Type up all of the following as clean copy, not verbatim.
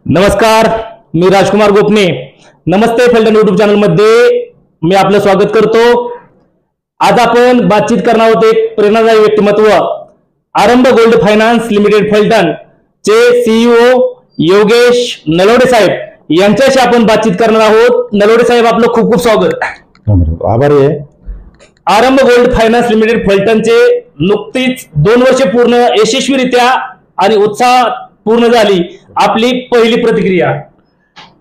नमस्कार, मी राजकुमार गोपने. नमस्ते Phaltan YouTube channel मध्ये मी आपलं स्वागत करतो. आज आपण बातचीत करणार आहोत एक प्रेरणादायी व्यक्तिमत्व, आरंभ गोल्ड फायनान्स लिमिटेड फलटण चे सीईओ योगेश नलोडे साहेब यांच्याशी आपण बातचीत करणार आहोत. नलोडे साहेब, आपलं खूप खूप स्वागत. आभारी आहे. आरंभ गोल्ड फायनान्स लिमिटेड फलटणचे नुकतीच 2 वर्षे पूर्ण यशस्वीरित्या आणि उत्साह पूर्ण झाली. आपली पहिली प्रतिक्रिया?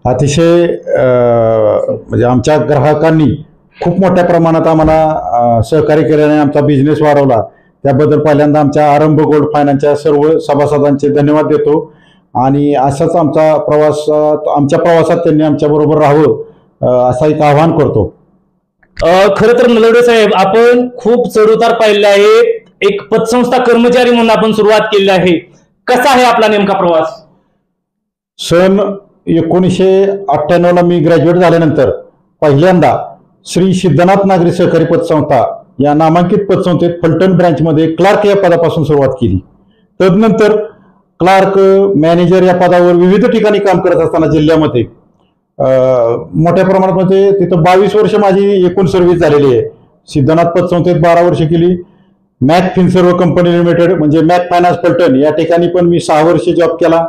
अतिशय म्हणजे आमच्या ग्राहकांनी खूप मोठ्या प्रमाणात आम्हाला सहकार्य केल्याने आमचा बिझनेस वाढवला. त्याबद्दल पहिल्यांदा आमच्या आरंभ गोल्ड फायनान्सच्या सर्व सभासदांचे धन्यवाद देतो. आणि असाच आमच्या प्रवासात त्यांनी आमच्या बरोबर राहावं असं एक आवाहन करतो. खरं तर नलोडे साहेब, आपण खूप चढउतार पाहिले आहे. एक पतसंस्था कर्मचारी म्हणून आपण सुरुवात केली आहे. कसा आहे आपला नेमका प्रवास? सन 1998ला मी ग्रॅज्युएट झाल्यानंतर पहिल्यांदा श्री सिद्धनाथ नागरी सहकारी पतसंस्था या नामांकित पतसंस्थेत फलटण ब्रँचमध्ये क्लार्क या पदापासून सुरुवात केली. तदनंतर क्लार्क, मॅनेजर या पदावर विविध ठिकाणी काम करत असताना जिल्ह्यामध्ये मोठ्या प्रमाणात तिथं 22 वर्ष माझी एकूण सर्व्हिस झालेली आहे. सिद्धनाथ पतसंस्थेत 12 वर्ष केली. मॅक फिनसर्व कंपनी लिमिटेड म्हणजे मॅक फायनान्स फलटण या ठिकाणी पण मी 6 वर्ष जॉब केला.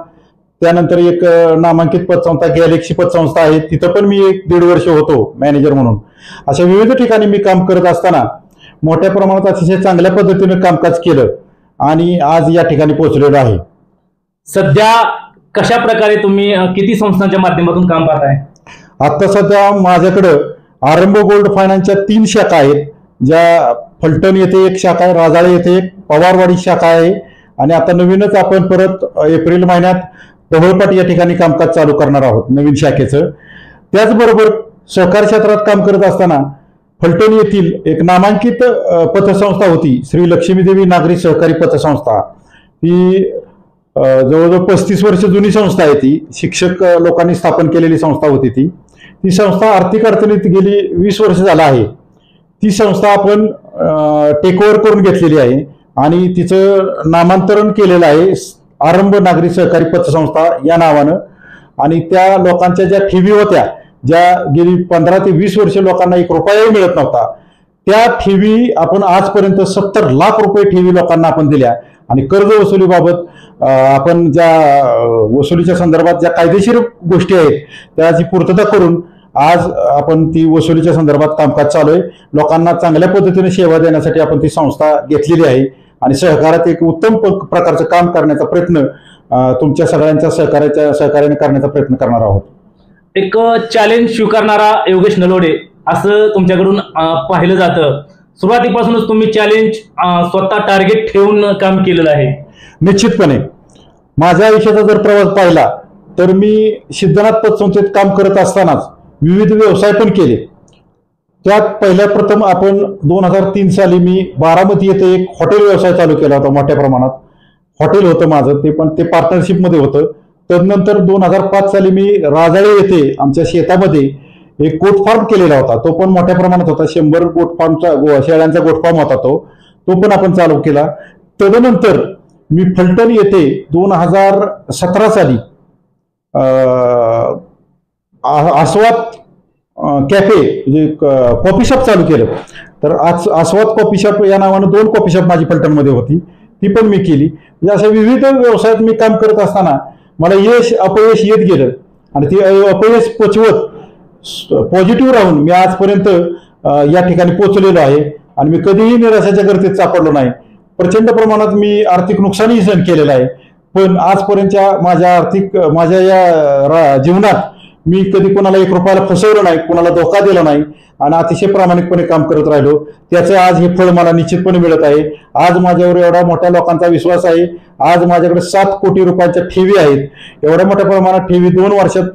त्यानंतर एक नामांकित पतसंस्था गॅलेक्सी पतसंस्था आहे, तिथं पण मी 1.5 वर्ष होतो मॅनेजर म्हणून. अशा विविध ठिकाणी मी काम करत असताना मोठ्या प्रमाणात अतिशय चांगल्या पद्धतीने कामकाज केलं आणि आज या ठिकाणी पोहोचलेलो आहे. सध्या कशा प्रकारे तुम्ही किती संस्थांच्या माध्यमातून काम पाहताय? आता सध्या माझ्याकडं आरंभ गोल्ड फायनान्सच्या 3 शाखा आहेत, ज्या फलटण येथे एक शाखा आहे, राजाळे येथे एक, पवारवाडी शाखा आहे आणि आता नवीनच आपण परत एप्रिल महिन्यात ढवळपाट या ठिकाणी कामकाज चालू करणार आहोत नवीन शाखेचं. त्याचबरोबर सहकार क्षेत्रात काम करत असताना फलटण येथील एक नामांकित पतसंस्था होती, श्री लक्ष्मीदेवी नागरी सहकारी पतसंस्था. ही जवळजवळ 35 वर्ष जुनी संस्था आहे. ती शिक्षक लोकांनी स्थापन केलेली संस्था होती. ती संस्था आर्थिक अडचणीत गेली 20 वर्ष झाला आहे. ती संस्था आपण टेक ओव्हर करून घेतलेली आहे आणि तिचं नामांतरण केलेलं आहे आरंभ नागरी सहकारी पतसंस्था या नावानं. आणि त्या लोकांच्या ज्या ठेवी होत्या, ज्या गेली 15 ते 20 वर्ष लोकांना 1 रुपयाही मिळत नव्हता, त्या ठेवी आपण आजपर्यंत 70 लाख रुपये ठेवी लोकांना आपण दिल्या. आणि कर्ज वसुलीबाबत आपण ज्या वसुलीच्या संदर्भात ज्या कायदेशीर गोष्टी आहेत त्याची पूर्तता करून आज आपण ती वसुलीच्या संदर्भात कामकाज चालू आहे. लोकांना चांगल्या पद्धतीने सेवा देण्यासाठी आपण ती संस्था घेतलेली आहे आणि सहकारात एक उत्तम प्रकारचं काम करण्याचा प्रयत्न तुमच्या सगळ्यांच्या सहकार्याने करण्याचा प्रयत्न करणार आहोत. एक चॅलेंज स्वीकारणारा योगेश नलोडे असं तुमच्याकडून पाहिलं जातं. सुरुवातीपासूनच तुम्ही चॅलेंज स्वतः टार्गेट ठेवून काम केलेलं आहे. निश्चितपणे माझ्या आयुष्याचा जर प्रवास पाहिला तर मी सिद्धनाथ पतसंस्थेत काम करत असतानाच विविध व्यवसाय पण केले. त्यात पहिल्या प्रथम आपण 2003 साली मी बारामती येथे एक हॉटेल व्यवसाय चालू केला होता. मोठ्या प्रमाणात हॉटेल होतं माझं, ते पार्टनरशिपमध्ये होतं. तदनंतर 2005 साली मी राजाळे येथे आमच्या शेतामध्ये एक गोट फार्म केलेला होता. तो पण मोठ्या प्रमाणात होता. 100 गोट फार्मचा शेळ्यांचा गोट फार्म होता. तो पण आपण चालू केला. तदनंतर मी फलटण येथे 2017 साली आस्वाद कॅफे म्हणजे कॉफी शॉप चालू केलं. तर आस्वाद कॉफी शॉप या नावानं 2 कॉफी शॉप माझी फलटणमध्ये होती, ती पण मी केली. या अशा विविध व्यवसायात मी काम करत असताना मला यश अपयश येत गेलं आणि ती अपयश पचवत पॉझिटिव्ह राहून मी आजपर्यंत या ठिकाणी पोहोचलेलो आहे आणि मी कधीही निराशाच्या गर्दीत सापडलो नाही. प्रचंड प्रमाणात मी आर्थिक नुकसानही सहन केलेलं आहे, पण आजपर्यंतच्या माझ्या या जीवनात मी कधी कोणाला 1 रुपयाला फसवलं नाही, कोणाला धोका दिला नाही आणि अतिशय प्रामाणिकपणे काम करत राहिलो. त्याचं आज हे फळ मला निश्चितपणे मिळत आहे. आज माझ्यावर एवढा मोठ्या लोकांचा विश्वास आहे. आज माझ्याकडे 7 कोटी रुपयांच्या ठेवी आहेत. एवढ्या मोठ्या प्रमाणात ठेवी 2 वर्षात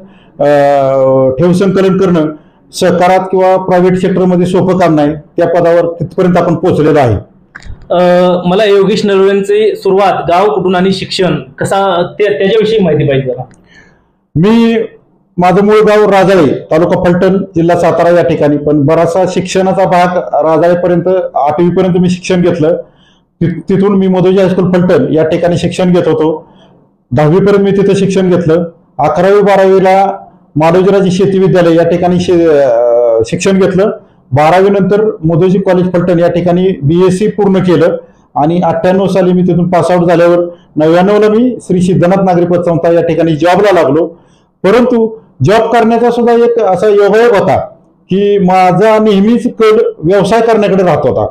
ठेव संकलन करणं सहकारात किंवा प्रायव्हेट सेक्टरमध्ये सोपं काम नाही. त्या पदावर तिथपर्यंत आपण पोहोचलेलो आहे. मला योगेश नलोडेंची सुरुवात, गाव, कुटुंब आणि शिक्षण त्याच्याविषयी माहिती पाहिजे जरा. माझं मूळ गाव राजाळे, तालुका फलटण, जिल्हा सातारा या ठिकाणी. पण बराचसा शिक्षणाचा भाग राजाळेपर्यंत 8वी पर्यंत मी शिक्षण घेतलं. तिथून मी मधोजी हायस्कूल फलटण या ठिकाणी शिक्षण घेत होतो. 10वी पर्यंत मी तिथं शिक्षण घेतलं. 11वी-12वीला माडोजीराजे शेती विद्यालय या ठिकाणी शिक्षण घेतलं. 12वी नंतर मोदोजी कॉलेज फलटण या ठिकाणी BSc पूर्ण केलं आणि 98 साली मी तिथून पासआउट झाल्यावर 99ला मी श्री सिद्धनाथ नागरी पतसंस्था या ठिकाणी जॉबला लागलो. परंतु जॉब करण्याचा सुद्धा एक असा योगायोग होता की माझा नेहमीच कल व्यवसाय करण्याकडे राहत होता.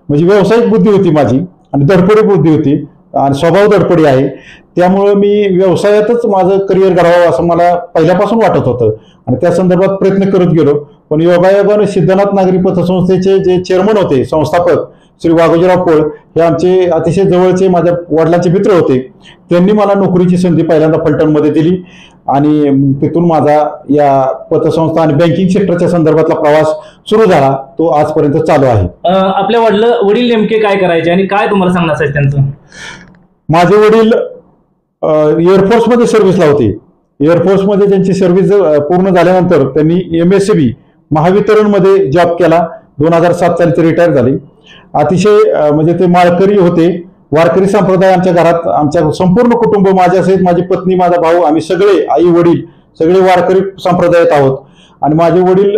म्हणजे व्यावसायिक बुद्धी होती माझी आणि धडपडी बुद्धी होती आणि स्वभाव धडपडी आहे. त्यामुळे मी व्यवसायातच माझं करिअर घडावं असं मला पहिल्यापासून वाटत होतं आणि त्या संदर्भात प्रयत्न करत गेलो. पण योगायोगाने सिद्धनाथ नागरी पतसंस्थेचे जे चेअरमन होते, संस्थापक श्री वाघोजीराव पोळ, हे आमचे अतिशय जवळचे माझ्या वडिलांचे मित्र होते. त्यांनी मला नोकरीची संधी पहिल्यांदा फलटणमध्ये दिली आणि तिथून माझा या पतसंस्था आणि बँकिंग सेक्टरच्या संदर्भातला प्रवास सुरू झाला. तो आजपर्यंत चालू आहे. आपल्या वडील नेमके काय करायचे आणि काय तुम्हाला सांगणार आहे त्यांचं? माझे वडील एअरफोर्समध्ये सर्व्हिसला होते. एअरफोर्समध्ये त्यांची सर्व्हिस पूर्ण झाल्यानंतर त्यांनी MSCB महावितरणमध्ये जॉब केला. 2007 साली ते रिटायर झाले. अतिशय म्हणजे ते माळकरी होते. वारकरी संप्रदाय आमच्या घरात, आमच्या संपूर्ण कुटुंब, माझ्यासहित माझी पत्नी, माझा भाऊ, आम्ही सगळे, आई वडील सगळे वारकरी संप्रदायात आहोत. आणि माझे वडील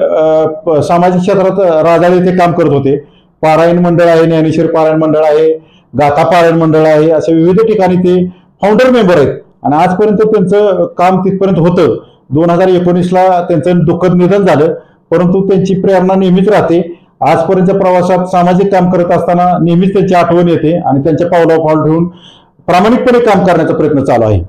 सामाजिक क्षेत्रात राजाळे येथे काम करत होते. पारायण मंडळ आहे, ज्ञानेश्वर पारायण मंडळ आहे, गाथा पारायण मंडळ आहे, अशा विविध ठिकाणी ते फाउंडर मेंबर आहेत आणि आजपर्यंत त्यांचं काम तिथपर्यंत होतं. 2019ला त्यांचं दुःखद निधन झालं, परंतु त्यांची प्रेरणा नेहमीच राहते. आजपर्यंतच्या प्रवासात सामाजिक काम करत असताना नेहमीच त्यांची आठवण येते आणि त्यांच्या पावलावर पाऊल ठेवून प्रामाणिकपणे काम करण्याचा प्रयत्न चालू आहे.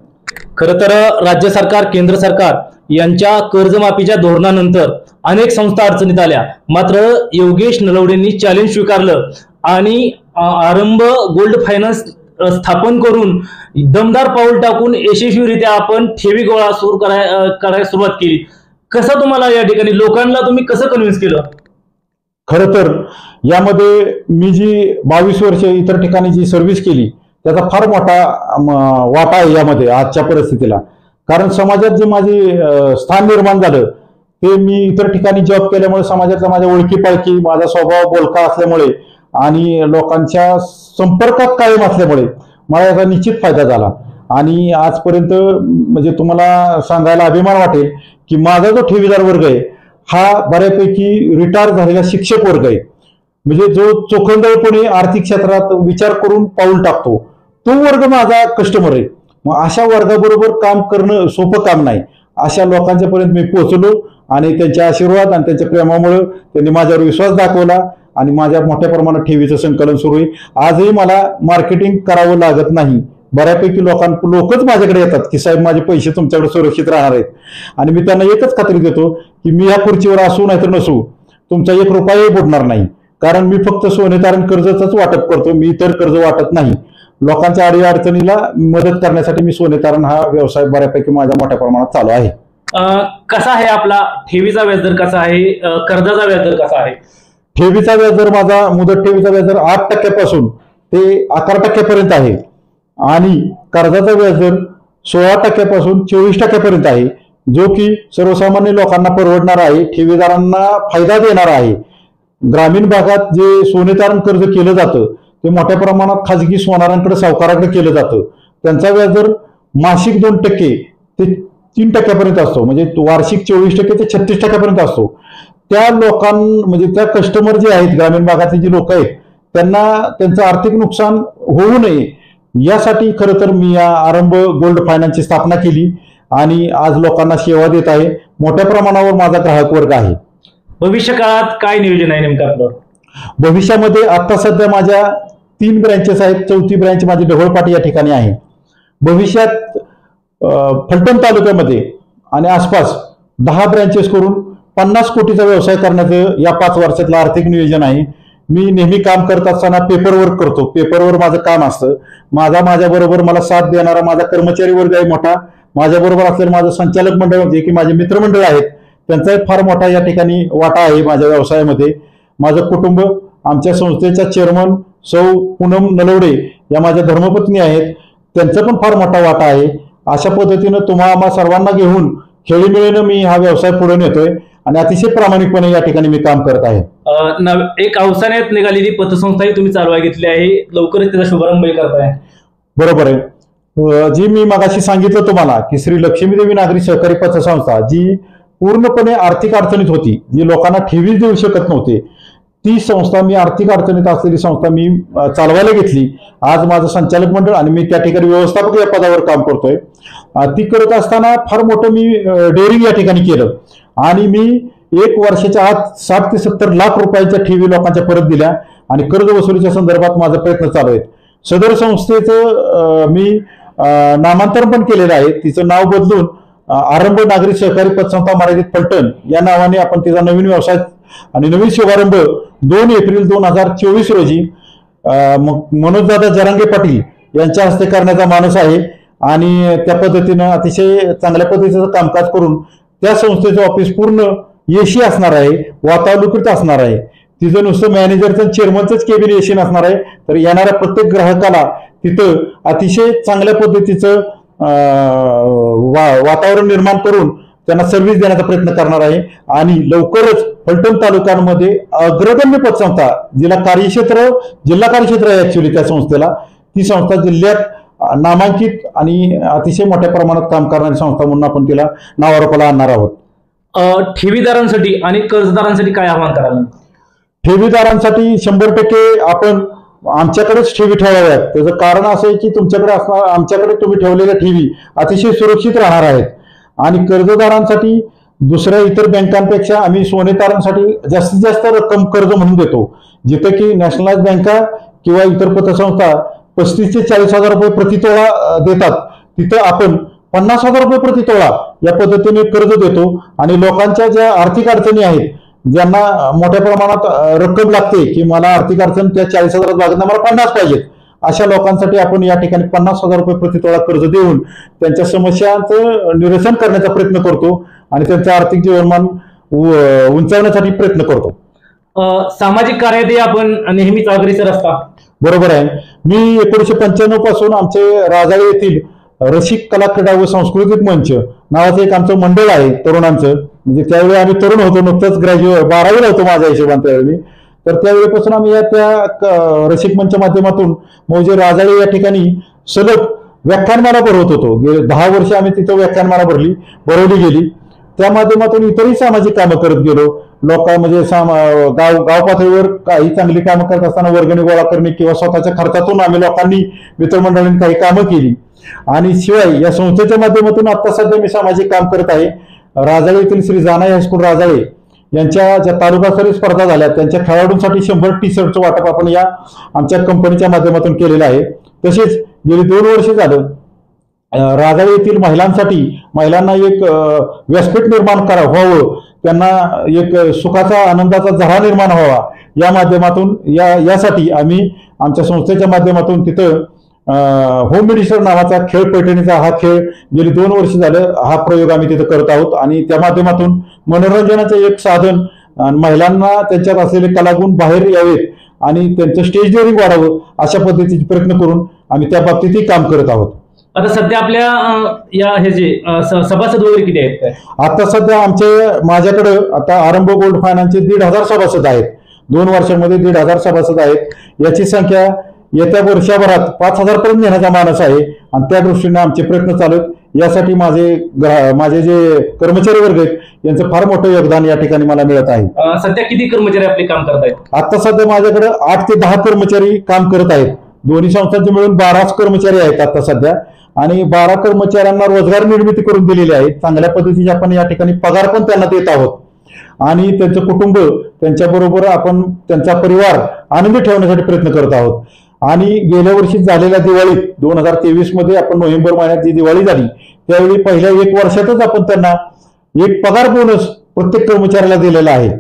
खरं तर राज्य सरकार, केंद्र सरकार यांच्या कर्जमाफीच्या धोरणानंतर अनेक संस्था अडचणीत आल्या. मात्र योगेश नलवडेंनी चॅलेंज स्वीकारलं आणि आरंभ गोल्ड फायनान्स स्थापन करून दमदार पाऊल टाकून यशस्वीरित्या आपण ठेवी गोळा सुरू करायला सुरुवात केली. कसं तुम्हाला या ठिकाणी लोकांना तुम्ही कसं कन्व्हिन्स केलं? खरं तर यामध्ये मी जी 22 वर्ष इतर ठिकाणी जी सर्व्हिस केली त्याचा फार मोठा वाटा आहे यामध्ये आजच्या परिस्थितीला. कारण समाजात जे माझे स्थान निर्माण झालं ते मी इतर ठिकाणी जॉब केल्यामुळे, समाजातल्या माझ्या ओळखी पाळखी, माझा स्वभाव बोलका असल्यामुळे आणि लोकांच्या संपर्कात कायम असल्यामुळे मला याचा निश्चित फायदा झाला. आणि आजपर्यंत म्हणजे तुम्हाला सांगायला अभिमान वाटेल की माझा जो ठेवीदार वर्ग आहे हा बऱ्यापैकी रिटायर झालेला शिक्षक वर्ग आहे. म्हणजे जो चोखंदळपणे आर्थिक क्षेत्रात विचार करून पाऊल टाकतो तो वर्ग माझा कस्टमर आहे. मग अशा वर्गाबरोबर काम करणं सोपं काम नाही. अशा लोकांच्या पर्यंत मी पोहोचलो आणि त्यांच्या आशीर्वाद आणि त्यांच्या प्रेमामुळे त्यांनी माझ्यावर विश्वास दाखवला आणि माझ्या मोठ्या प्रमाणात ठेवीचं संकलन सुरू आहे. आजही मला मार्केटिंग करावं लागत नाही. बऱ्यापैकी लोकच माझ्याकडे येतात की साहेब माझे पैसे तुमच्याकडे सुरक्षित राहणार आहेत आणि मी त्यांना एकच खात्री देतो की मी या खुर्चीवर असू नाहीतर नसू तुमचा 1 रुपयाही बुडणार नाही. कारण मी फक्त सोने तारण कर्जच वाटप करतो, मी इतर कर्ज वाटत नाही. लोकांच्या अडीअडचणीला मदत करण्यासाठी मी सोने तारण हा व्यवसाय बऱ्यापैकी माझ्या मोठ्या प्रमाणात चालू आहे. कसा आहे आपला ठेवीचा व्याजदर, कसा आहे कर्जाचा व्याजदर, कसा आहे? ठेवीचा व्याजदर माझा मुदत ठेवीचा व्याजदर 8% ते 11% आहे आणि कर्जाचा व्याजदर 16% 24% आहे, जो की सर्वसामान्य लोकांना परवडणार आहे, ठेवीदारांना फायदा देणार आहे. ग्रामीण भागात जे सोने तारण कर्ज केलं जातं ते मोठ्या प्रमाणात खाजगी सोनारांकडे, सावकारांकडे केलं जातं. त्यांचा व्याजदर मासिक 2% ते 3% असतो, म्हणजे वार्षिक 24% ते 36% असतो. त्या म्हणजे त्या कस्टमर जे आहेत, ग्रामीण भागातले जे लोक आहेत, त्यांना त्यांचं आर्थिक नुकसान होऊ नये यासाठी खरं तर मी या आरंभ गोल्ड फायनान्सची स्थापना केली आणि आज लोकांना सेवा देत आहे. मोठ्या प्रमाणावर माझा ग्राहक वर्ग आहे. भविष्य काळात काय नियोजन आहे नेमकं आपलं? भविष्यामध्ये आता सध्या माझ्या 3 ब्रँचेस आहेत. 4थी ब्रँच माझी ढवळपाटी या ठिकाणी आहे. भविष्यात फलटण तालुक्यामध्ये आणि आसपास 10 ब्रँचेस करून 50 कोटीचा व्यवसाय करण्याचं या 5 वर्षातलं आर्थिक नियोजन आहे. मी नेहमी काम करत असताना पेपरवर्क करतो. पेपरवर माझं काम असतं. माझ्याबरोबर मला साथ देणारा माझा कर्मचारी वर्ग आहे मोठा. माझ्याबरोबर असलेलं माझं संचालक मंडळ, जे की माझे मित्रमंडळ आहेत, त्यांचाही फार मोठा या ठिकाणी वाटा आहे माझ्या व्यवसायामध्ये. माझं कुटुंब, आमच्या संस्थेच्या चेअरमन सौ पूनम नलवडे या माझ्या धर्मपत्नी आहेत, त्यांचा पण फार मोठा वाटा आहे. अशा पद्धतीनं आम्हा सर्वांना घेऊन खेळीमेळीनं मी हा व्यवसाय पुढे नेतोय आणि अतिशय प्रामाणिकपणे या ठिकाणी मी काम करत आहे. एक अवसानात निघालेली पतसंस्थाही तुम्ही चालवायला घेतली आहे, लवकरच त्याचा शुभारंभ करताय. बरोबर आहे. जी मी मगाशी सांगितलं तुम्हाला की श्री लक्ष्मीदेवी नागरी सहकारी पतसंस्था जी पूर्णपणे आर्थिक अडचणीत होती, जी लोकांना ठेवी देऊ शकत नव्हते, ती संस्था मी आर्थिक अडचणीत असलेली संस्था मी चालवायला घेतली. आज माझं संचालक मंडळ आणि मी त्या ठिकाणी व्यवस्थापक या पदावर काम करतोय. ती करत असताना फार मोठं मी डेअरिंग या ठिकाणी केलं आणि मी 1 वर्षाच्या आत 60 ते 70 लाख रुपयांच्या ठेवी लोकांच्या परत दिल्या आणि कर्ज वसुलीच्या संदर्भात माझा प्रयत्न चालू आहेत. सदर संस्थेचं मी नामांतरण पण केलेलं आहे. तिचं नाव बदलून आरंभ नागरी सहकारी पतसंस्था मर्यादित फलटण या नावाने आपण तिचा नवीन व्यवसाय आणि नवीन शुभारंभ 2 एप्रिल 2024 रोजी मनोजदादा जरांगे पाटील यांच्या हस्ते करण्याचा मानस आहे आणि त्या पद्धतीनं अतिशय चांगल्या पद्धतीचं कामकाज करून त्या संस्थेचं ऑफिस पूर्ण एसी असणार आहे, वातानुकूलित असणार आहे. तिचं नुसतं मॅनेजरचं चेअरमनचंच केबिन एसी नसणार आहे, तर येणाऱ्या प्रत्येक ग्राहकाला तिथं अतिशय चांगल्या पद्धतीचं वातावरण निर्माण करून त्यांना सर्व्हिस देण्याचा प्रयत्न करणार आहे. आणि लवकरच फलटण तालुक्यांमध्ये अग्रगण्य पतसंस्था जिला कार्यक्षेत्र जिल्हा कार्यक्षेत्र आहे ऍक्च्युली त्या संस्थेला, ती संस्था जिल्ह्यात नामांकित आणि अतिशय मोठ्या प्रमाणात काम करणारी संस्था म्हणून आपण तिला नावारूपाला आणणार आहोत. ठेवीदारांसाठी आणि कर्जदारांसाठी काय आवाहन कराल? ठेवीदारांसाठी 100% आपण आमच्याकडेच ठेवी ठेवाव्यात. त्याचं कारण असं आहे की तुमच्याकडे असणार आमच्याकडे तुम्ही ठेवलेल्या ठेवी अतिशय सुरक्षित राहणार आहेत. आणि कर्जदारांसाठी दुसऱ्या इतर बँकांपेक्षा आम्ही सोने तारांसाठी जास्तीत जास्त रक्कम कर्ज म्हणून देतो. जिथं की नॅशनलाइज बँका किंवा इतर पतसंस्था 35 ते 40 हजार रुपये प्रतितोळा देतात, तिथं आपण 50 हजार रुपये प्रतितोळा या पद्धतीने कर्ज देतो. आणि लोकांच्या ज्या आर्थिक अडचणी आहेत, ज्यांना मोठ्या प्रमाणात रक्कम लागते की मला आर्थिक अडचण त्या 40 हजारात भागणार मला 50 पाहिजेत, अशा लोकांसाठी आपण या ठिकाणी 50 हजार रुपये प्रतितोळा कर्ज देऊन त्यांच्या समस्यांचं निरसन करण्याचा प्रयत्न करतो आणि त्यांचं आर्थिक जीवनमान उंचावण्यासाठी प्रयत्न करतो. सामाजिक कार्यात आपण नेहमीच अग्रेसर असता. बरोबर आहे. मी 1995 पासून आमचे राजाळे येथील रसिक कला क्रीडा व सांस्कृतिक मंच नावाचं एक आमचं मंडळ आहे तरुणांचं. म्हणजे त्यावेळी आम्ही तरुण होतो, नुकतंच ग्रॅज्युएट 12वीला होतो माझ्या हिशोबाने त्यावेळी. तर त्यावेळेपासून आम्ही त्या रसिक मंच माध्यमातून मौजे राजाळे या ठिकाणी सलग व्याख्यानमाला भरवत होतो. गेले 10 वर्ष आम्ही तिथं व्याख्यानमाला भरवली गेली. त्या माध्यमातून इतरही सामाजिक कामं करत गेलो. म्हणजे गाव पातळीवर काही चांगली कामं करत असताना वर्गणी गोळा करणे किंवा स्वतःच्या खर्चातून आम्ही लोकांनी मित्रमंडळांनी काही कामं केली. आणि शिवाय या संस्थेच्या माध्यमातून आता सध्या मी सामाजिक काम करत आहे. राजाळे येथील श्री जानाई हायस्कूल राजाळे यांच्या ज्या तालुकास्तरीय स्पर्धा झाल्या त्यांच्या खेळाडूंसाठी 100 टी-शर्टचं वाटप आपण या आमच्या कंपनीच्या माध्यमातून केलेलं आहे. तसेच गेली 2 वर्ष झालं राजाळे येथील महिलांना एक व्यासपीठ निर्माण व्हावं, त्यांना एक सुखाचा आनंदाचा झरा निर्माण व्हावा या माध्यमातून यासाठी आम्ही आमच्या संस्थेच्या माध्यमातून तिथं होम मिनिस्टर नावाचा खेळ पैठणीचा हा खेळ गेली 2 वर्ष झालं हा प्रयोग आम्ही तिथं करत आहोत. आणि त्या माध्यमातून मनोरंजनाचं एक साधन महिलांना त्यांच्यात असलेले कलागुण बाहेर यावेत आणि त्यांचं स्टेज डेअरिंग वाढावं अशा पद्धतीचे प्रयत्न करून आम्ही त्या बाबतीतही काम करत आहोत. आता सध्या आपल्या या हे जे सभासद वगैरे किती आहेत? आता सध्या माझ्याकडे आता आरंभ गोल्ड फायनान्सचे 1,500 सभासद आहेत. 2 वर्षांमध्ये 1,500 सभासद आहेत. याची संख्या येत्या वर्षभरात 5,000 पर्यंत नेण्याचा मानस आहे आणि त्या दृष्टीने आमचे प्रयत्न चालू आहेत. यासाठी माझे जे कर्मचारी वर्ग आहेत यांचं फार मोठं योगदान या ठिकाणी मला मिळत आहे. सध्या किती कर्मचारी आपले काम करत आहेत? आता सध्या माझ्याकडे 8 ते 10 कर्मचारी काम करत आहेत. दोन्ही संस्थांचे मिळून 12 कर्मचारी आहेत आता सध्या. आणि 12 कर्मचाऱ्यांना रोजगार निर्मिती करून दिलेली आहे. चांगल्या पद्धतीने आपण या ठिकाणी पगार पण त्यांना देत आहोत आणि त्यांचं कुटुंब त्यांच्याबरोबर आपण त्यांचा परिवार आनंदी ठेवण्यासाठी प्रयत्न करत आहोत. आणि गेल्या वर्षी झालेल्या दिवाळीत 2023 मध्ये आपण नोव्हेंबर महिन्यात जी दिवाळी झाली त्यावेळी पहिल्या 1 वर्षातच आपण त्यांना एक पगार बोनस प्रत्येक कर्मचाऱ्याला दिलेला आहे.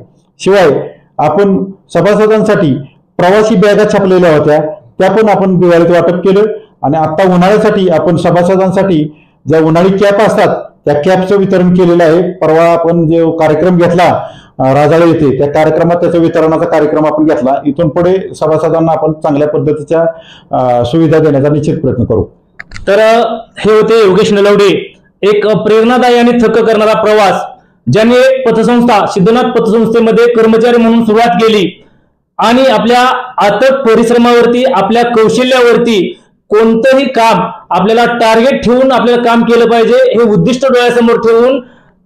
शिवाय आपण सभासदांसाठी प्रवासी बॅगा छापलेल्या होत्या, त्या पण आपण दिवाळीत वाटप केलं. आणि आता उन्हाळ्यासाठी आपण सभासदांसाठी ज्या उन्हाळी कॅप असतात त्या कॅपचं वितरण केलेलं आहे. परवा आपण जो कार्यक्रम घेतला राजाळे येथे त्या कार्यक्रमात त्याच्या वितरणाचा कार्यक्रम आपण घेतला. इथून पुढे सभासदांना आपण चांगल्या पद्धतीच्या सुविधा देण्याचा निश्चित प्रयत्न करू. तर हे होते योगेश नलवडे. एक प्रेरणादायी आणि थक्क करणारा प्रवास ज्यांनी पतसंस्था सिद्धनाथ पतसंस्थेमध्ये कर्मचारी म्हणून सुरुवात केली आणि आपल्या अथक परिश्रमावरती आपल्या कौशल्यावरती कोणतंही काम आपल्याला टार्गेट ठेवून आपल्याला काम केलं पाहिजे हे उद्दिष्ट डोळ्यासमोर ठेवून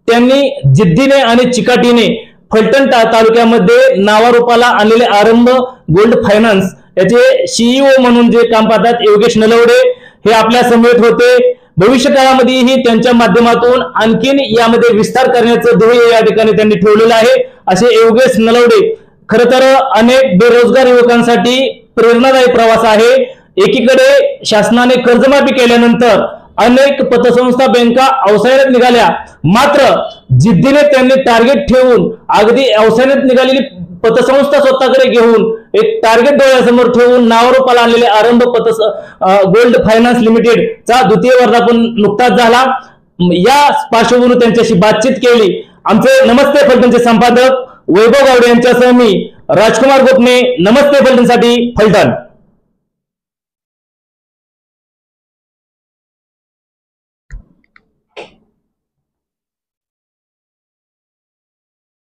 त्यांनी जिद्दीने आणि चिकाटीने फलटण तालुक्यामध्ये नावारूपाला आणलेले आरंभ गोल्ड फायनान्स याचे सीईओ म्हणून जे काम पाहतात योगेश नलवडे हे आपल्या समवेत होते. भविष्य काळामध्येही त्यांच्या माध्यमातून आणखीन यामध्ये विस्तार करण्याचं ध्येय या ठिकाणी त्यांनी ठेवलेलं आहे. असे योगेश नलवडे खरं तर अनेक बेरोजगार युवकांसाठी प्रेरणादायी प्रवास आहे. एकीकडे शासनाने कर्जमाफी केल्यानंतर अनेक पतसंस्था बँका अवसायात निघाल्या, मात्र जिद्दीने त्यांनी टार्गेट ठेवून अगदी अवसायात निघालेली पतसंस्था स्वतःकडे घेऊन एक टार्गेट डोळ्यासमोर ठेवून नावारूपाला आणलेले आरंभ गोल्ड फायनान्स लिमिटेडचा द्वितीय वर्धापन नुकताच झाला. या पार्श्वभूमीवर त्यांच्याशी बातचीत केली. आमचे नमस्ते फलटणचे संपादक वैभव गावडे यांच्यासह मी राजकुमार गोपने, नमस्ते फलटणसाठी फलटण.